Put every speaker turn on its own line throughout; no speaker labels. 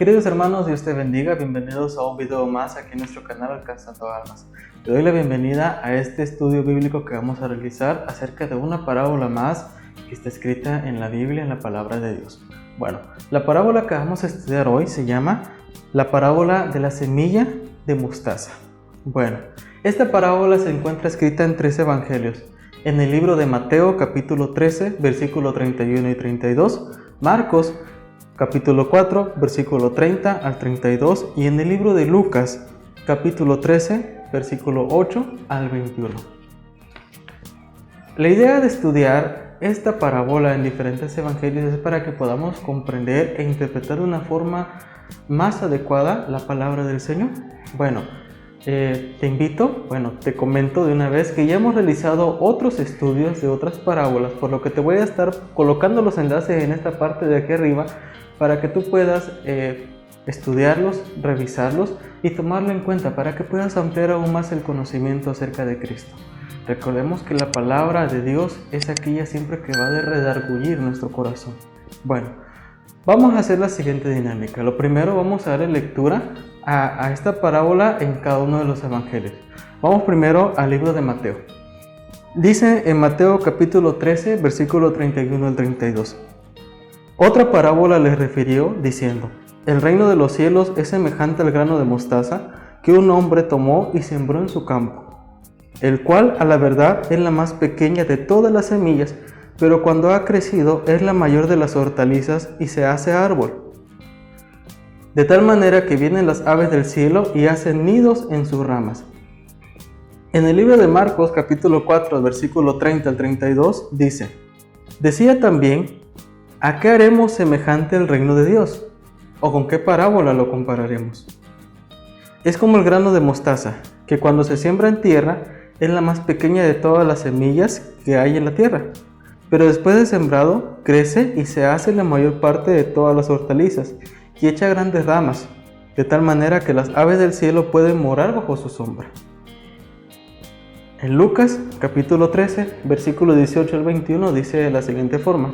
Queridos hermanos, Dios te bendiga, bienvenidos a un video más aquí en nuestro canal Alcanzando Almas. Te doy la bienvenida a este estudio bíblico que vamos a realizar acerca de una parábola más que está escrita en la Biblia, en la palabra de Dios. Bueno, la parábola que vamos a estudiar hoy se llama la parábola de la semilla de mostaza. Bueno, esta parábola se encuentra escrita en 3 evangelios. En el libro de Mateo, capítulo 13, versículo 31 y 32, Marcos, capítulo 4, versículo 30 al 32, y en el libro de Lucas, capítulo 13, versículo 8 al 21. La idea de estudiar esta parábola en diferentes evangelios es para que podamos comprender e interpretar de una forma más adecuada la palabra del Señor. Bueno, te comento de una vez que ya hemos realizado otros estudios de otras parábolas, por lo que te voy a estar colocando los enlaces en esta parte de aquí arriba para que tú puedas estudiarlos, revisarlos y tomarlo en cuenta para que puedas ampliar aún más el conocimiento acerca de Cristo. Recordemos que la palabra de Dios es aquella siempre que va a redargullir nuestro corazón. Bueno, vamos a hacer la siguiente dinámica. Lo primero, vamos a darle lectura a esta parábola en cada uno de los evangelios. Vamos primero al libro de Mateo. Dice en Mateo capítulo 13, versículo 31 al 32. Otra parábola les refirió diciendo: el reino de los cielos es semejante al grano de mostaza que un hombre tomó y sembró en su campo, el cual a la verdad es la más pequeña de todas las semillas, pero cuando ha crecido es la mayor de las hortalizas y se hace árbol, de tal manera que vienen las aves del cielo y hacen nidos en sus ramas. En el libro de Marcos capítulo 4, versículo 30 al 32 dice: decía también: ¿a qué haremos semejante el reino de Dios? ¿O con qué parábola lo compararemos? Es como el grano de mostaza, que cuando se siembra en tierra es la más pequeña de todas las semillas que hay en la tierra, pero después de sembrado crece y se hace la mayor parte de todas las hortalizas y echa grandes ramas, de tal manera que las aves del cielo pueden morar bajo su sombra. En Lucas capítulo 13, versículo 18 al 21 dice de la siguiente forma: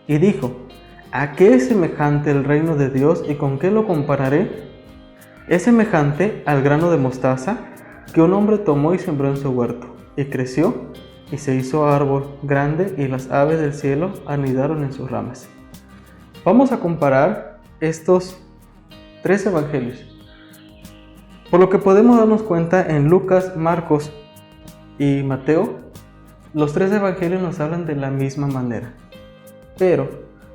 y dijo: ¿a qué es semejante el reino de Dios y con qué lo compararé? Es semejante al grano de mostaza que un hombre tomó y sembró en su huerto, y creció y se hizo árbol grande, y las aves del cielo anidaron en sus ramas. Vamos a comparar estos 3 evangelios. Por lo que podemos darnos cuenta, en Lucas, Marcos y Mateo, los 3 evangelios nos hablan de la misma manera, pero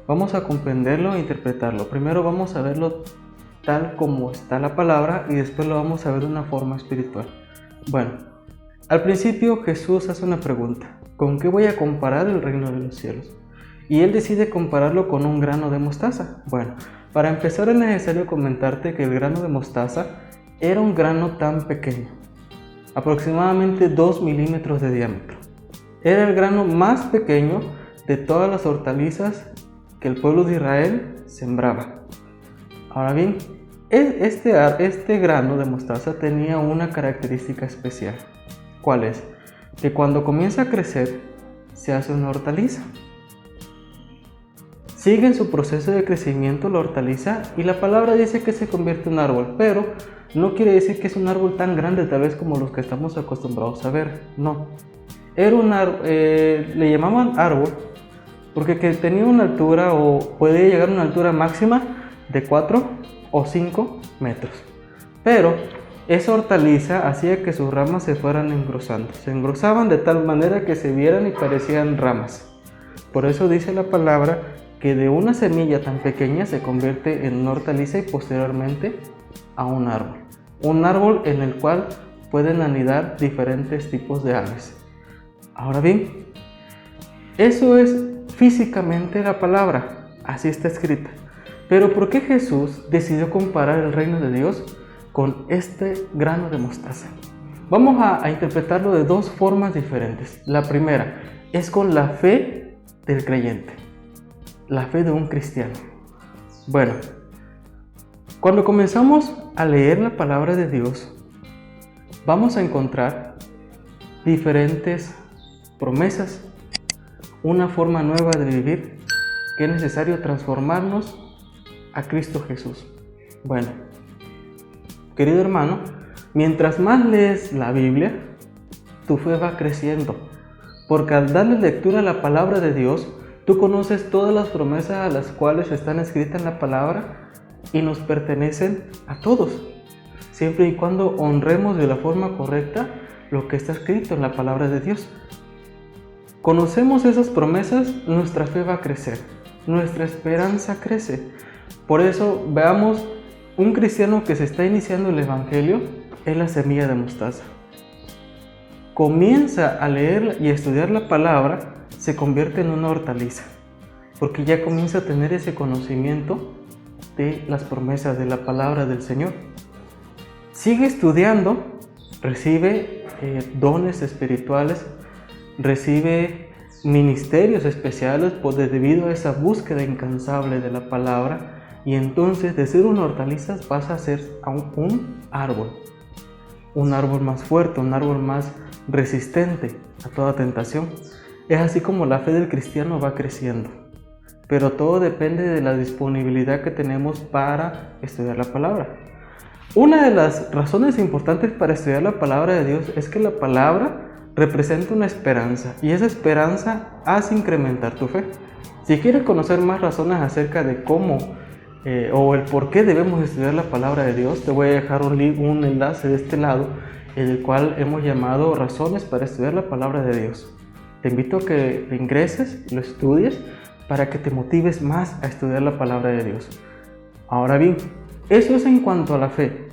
vamos a comprenderlo e interpretarlo. Primero vamos a verlo tal como está la palabra y después lo vamos a ver de una forma espiritual. Bueno, al principio Jesús hace una pregunta: ¿con qué voy a comparar el reino de los cielos? Y él decide compararlo con un grano de mostaza. Bueno, para empezar es necesario comentarte que el grano de mostaza era un grano tan pequeño, aproximadamente 2 milímetros de diámetro. Era el grano más pequeño de todas las hortalizas que el pueblo de Israel sembraba. Ahora bien, este grano de mostaza tenía una característica especial. ¿Cuál es? Que cuando comienza a crecer, se hace una hortaliza. Sigue en su proceso de crecimiento la hortaliza y la palabra dice que se convierte en un árbol, pero no quiere decir que es un árbol tan grande tal vez como los que estamos acostumbrados a ver. No, era un árbol, le llamaban árbol porque tenía una altura o podía llegar a una altura máxima de 4 o 5 metros. Pero esa hortaliza hacía que sus ramas se fueran engrosando. Se engrosaban de tal manera que se vieran y parecían ramas. Por eso dice la palabra que de una semilla tan pequeña se convierte en una hortaliza y posteriormente a un árbol. Un árbol en el cual pueden anidar diferentes tipos de aves. Ahora bien, eso es físicamente la palabra, así está escrita. Pero ¿por qué Jesús decidió comparar el reino de Dios con este grano de mostaza? Vamos a interpretarlo de 2 formas diferentes. La primera es con la fe del creyente, la fe de un cristiano. Bueno, cuando comenzamos a leer la palabra de Dios, vamos a encontrar diferentes promesas, una forma nueva de vivir, que es necesario transformarnos a Cristo Jesús. Bueno, querido hermano, mientras más lees la Biblia, tu fe va creciendo, porque al darle lectura a la palabra de Dios, tú conoces todas las promesas a las cuales están escritas en la palabra y nos pertenecen a todos, siempre y cuando honremos de la forma correcta lo que está escrito en la palabra de Dios. Conocemos esas promesas, nuestra fe va a crecer, nuestra esperanza crece. Por eso, veamos, un cristiano que se está iniciando el Evangelio es la semilla de mostaza. Comienza a leer y a estudiar la palabra, se convierte en una hortaliza, porque ya comienza a tener ese conocimiento de las promesas de la palabra del Señor. Sigue estudiando, recibe dones espirituales, recibe ministerios especiales debido a esa búsqueda incansable de la palabra, y entonces de ser una hortaliza vas a ser un árbol más fuerte, un árbol más resistente a toda tentación. Es así como la fe del cristiano va creciendo, pero todo depende de la disponibilidad que tenemos para estudiar la palabra. Una de las razones importantes para estudiar la palabra de Dios es que la palabra representa una esperanza, y esa esperanza hace incrementar tu fe. Si quieres conocer más razones acerca de cómo o el por qué debemos estudiar la palabra de Dios, te voy a dejar un enlace de este lado, en el cual hemos llamado razones para estudiar la palabra de Dios. Te invito a que ingreses, lo estudies, para que te motives más a estudiar la palabra de Dios. Ahora bien, eso es en cuanto a la fe.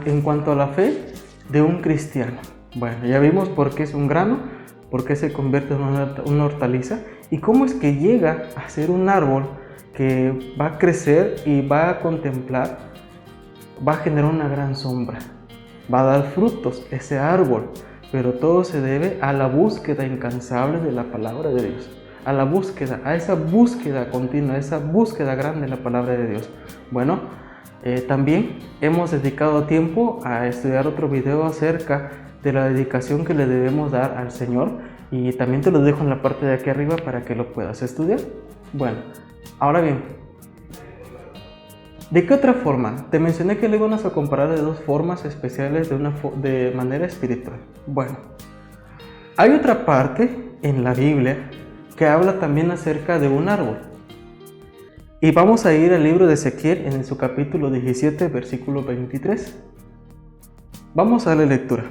En cuanto a la fe de un cristiano. Bueno, ya vimos por qué es un grano, por qué se convierte en una hortaliza y cómo es que llega a ser un árbol que va a crecer y va a contemplar, va a generar una gran sombra, va a dar frutos ese árbol, pero todo se debe a la búsqueda incansable de la palabra de Dios, a esa búsqueda continua, a esa búsqueda grande de la palabra de Dios. Bueno, también hemos dedicado tiempo a estudiar otro video acerca de la dedicación que le debemos dar al Señor, y también te lo dejo en la parte de aquí arriba para que lo puedas estudiar. Bueno, ahora bien, ¿de qué otra forma? Te mencioné que le íbamos a comparar de dos formas especiales de manera espiritual. Bueno, hay otra parte en la Biblia que habla también acerca de un árbol. Y vamos a ir al libro de Ezequiel en su capítulo 17, versículo 23. Vamos a darle lectura.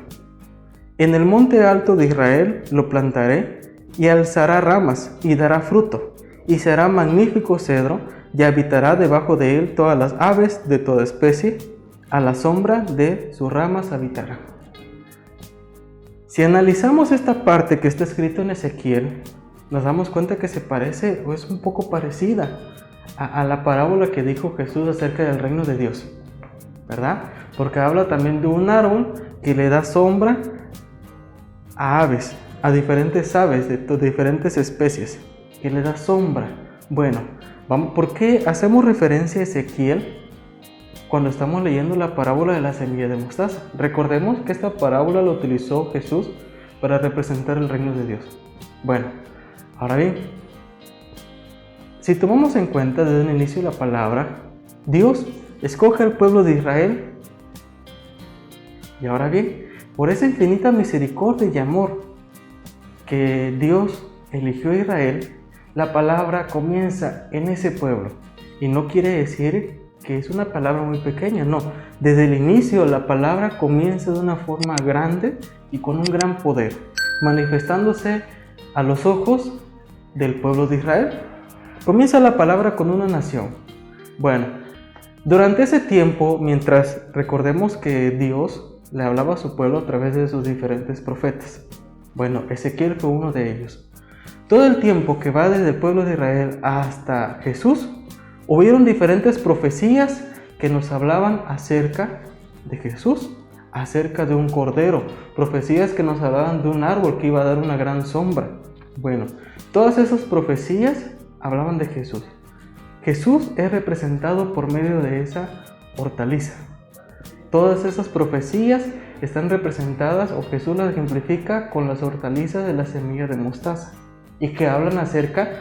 En el monte alto de Israel lo plantaré, y alzará ramas, y dará fruto, y será magnífico cedro, y habitará debajo de él todas las aves de toda especie, a la sombra de sus ramas habitará. Si analizamos esta parte que está escrita en Ezequiel, nos damos cuenta que se parece o es un poco parecida a la parábola que dijo Jesús acerca del reino de Dios, ¿verdad? Porque habla también de un árbol que le da sombra a aves, a diferentes aves de diferentes especies, que le da sombra. Bueno, ¿por qué hacemos referencia a Ezequiel cuando estamos leyendo la parábola de la semilla de mostaza? Recordemos que esta parábola la utilizó Jesús para representar el reino de Dios. Bueno, ahora bien, si tomamos en cuenta desde el inicio de la palabra, Dios escoge al pueblo de Israel. Y ahora bien, por esa infinita misericordia y amor que Dios eligió a Israel, la palabra comienza en ese pueblo. Y no quiere decir que es una palabra muy pequeña, no. Desde el inicio la palabra comienza de una forma grande y con un gran poder, manifestándose a los ojos del pueblo de Israel. Comienza la palabra con una nación. Bueno, durante ese tiempo, mientras recordemos que Dios le hablaba a su pueblo a través de sus diferentes profetas. Bueno, Ezequiel fue uno de ellos. Todo el tiempo que va desde el pueblo de Israel hasta Jesús, hubieron diferentes profecías que nos hablaban acerca de Jesús, acerca de un cordero, profecías que nos hablaban de un árbol que iba a dar una gran sombra. Bueno, todas esas profecías hablaban de Jesús. Jesús es representado por medio de esa hortaliza. Todas esas profecías están representadas, o Jesús las ejemplifica con las hortalizas de la semilla de mostaza, y que hablan acerca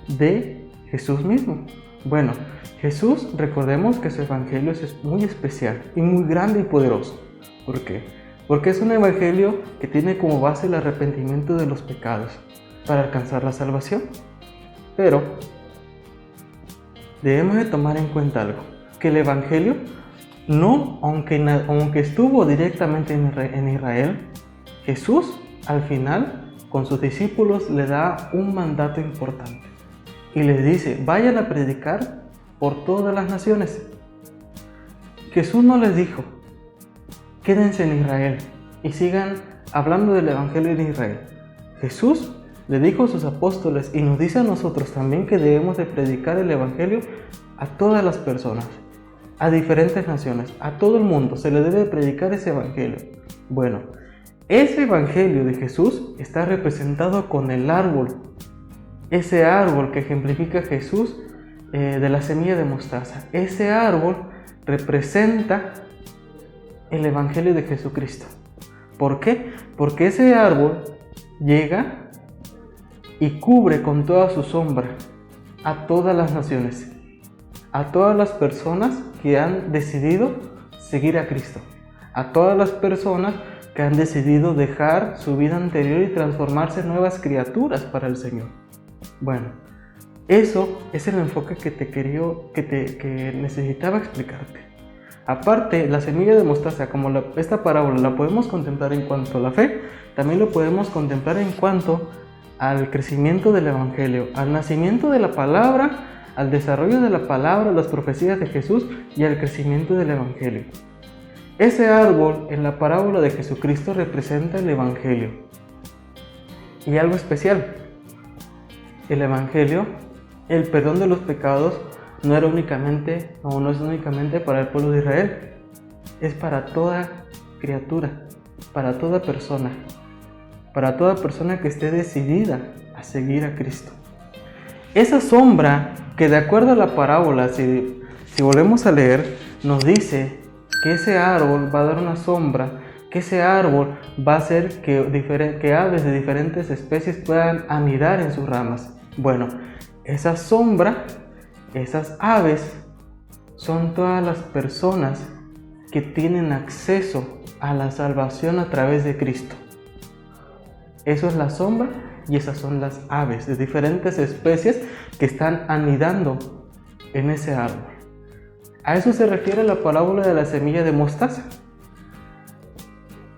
de Jesús mismo. Bueno, Jesús, recordemos que su evangelio es muy especial y muy grande y poderoso. ¿Por qué? Porque es un evangelio que tiene como base el arrepentimiento de los pecados para alcanzar la salvación. Pero debemos de tomar en cuenta algo, que el evangelio no, aunque estuvo directamente en Israel, Jesús al final con sus discípulos le da un mandato importante y les dice: vayan a predicar por todas las naciones. Jesús no les dijo: quédense en Israel y sigan hablando del evangelio en Israel. Jesús le dijo a sus apóstoles y nos dice a nosotros también que debemos de predicar el evangelio a todas las personas, a diferentes naciones, a todo el mundo. Se le debe predicar ese evangelio. Bueno, ese evangelio de Jesús está representado con el árbol, ese árbol que ejemplifica Jesús de la semilla de mostaza. Ese árbol representa el evangelio de Jesucristo. ¿Por qué? Porque ese árbol llega y cubre con toda su sombra a todas las naciones, a todas las personas que han decidido seguir a Cristo, a todas las personas que han decidido dejar su vida anterior y transformarse en nuevas criaturas para el Señor. Bueno, eso es el enfoque que necesitaba explicarte. Aparte, la semilla de mostaza, como esta parábola la podemos contemplar en cuanto a la fe, también lo podemos contemplar en cuanto al crecimiento del evangelio, al nacimiento de la palabra, al desarrollo de la palabra, las profecías de Jesús y al crecimiento del evangelio. Ese árbol en la parábola de Jesucristo representa el evangelio. Y algo especial, el evangelio, el perdón de los pecados, no es únicamente para el pueblo de Israel, es para toda criatura, para toda persona que esté decidida a seguir a Cristo. Esa sombra que, de acuerdo a la parábola, si volvemos a leer, nos dice que ese árbol va a dar una sombra, que ese árbol va a hacer que aves de diferentes especies puedan anidar en sus ramas. Bueno, esa sombra, esas aves, son todas las personas que tienen acceso a la salvación a través de Cristo. Eso es la sombra y esas son las aves de diferentes especies que están anidando en ese árbol. A eso se refiere la parábola de la semilla de mostaza.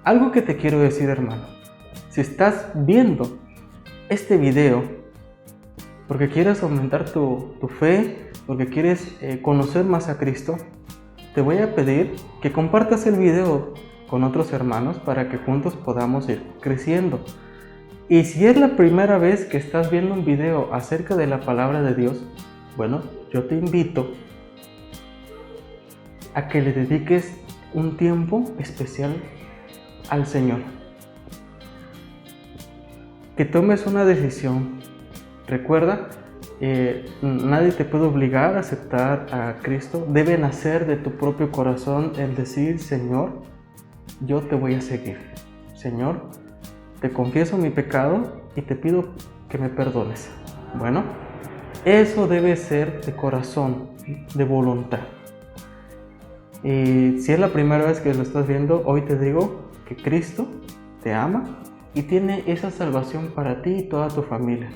Algo que te quiero decir, hermano, si estás viendo este video porque quieres aumentar tu fe, porque quieres conocer más a Cristo, te voy a pedir que compartas el video con otros hermanos para que juntos podamos ir creciendo. Y si es la primera vez que estás viendo un video acerca de la palabra de Dios, bueno, yo te invito a que le dediques un tiempo especial al Señor. Que tomes una decisión. Recuerda, nadie te puede obligar a aceptar a Cristo. Debe nacer de tu propio corazón el decir: Señor, yo te voy a seguir. Señor, te confieso mi pecado y te pido que me perdones. Bueno, eso debe ser de corazón, de voluntad. Y si es la primera vez que lo estás viendo, hoy te digo que Cristo te ama y tiene esa salvación para ti y toda tu familia.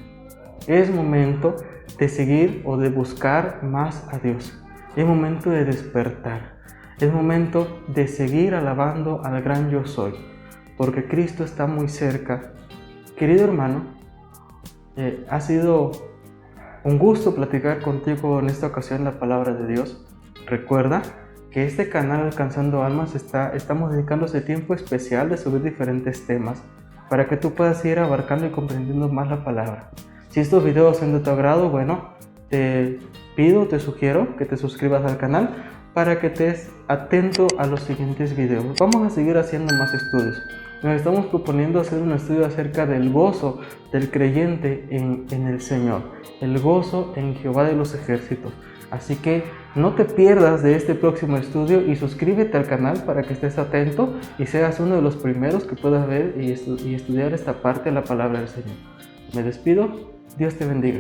Es momento de seguir o de buscar más a Dios. Es momento de despertar. Es momento de seguir alabando al gran yo soy, porque Cristo está muy cerca. Querido hermano, ha sido un gusto platicar contigo en esta ocasión la palabra de Dios. Recuerda que este canal Alcanzando Almas estamos dedicando ese tiempo especial de subir diferentes temas para que tú puedas ir abarcando y comprendiendo más la palabra. Si estos videos son de tu agrado, bueno, te sugiero que te suscribas al canal para que estés atento a los siguientes videos. Vamos a seguir haciendo más estudios. Nos estamos proponiendo hacer un estudio acerca del gozo del creyente en el Señor, el gozo en Jehová de los ejércitos. Así que no te pierdas de este próximo estudio y suscríbete al canal para que estés atento y seas uno de los primeros que puedas ver y estudiar esta parte de la palabra del Señor. Me despido, Dios te bendiga.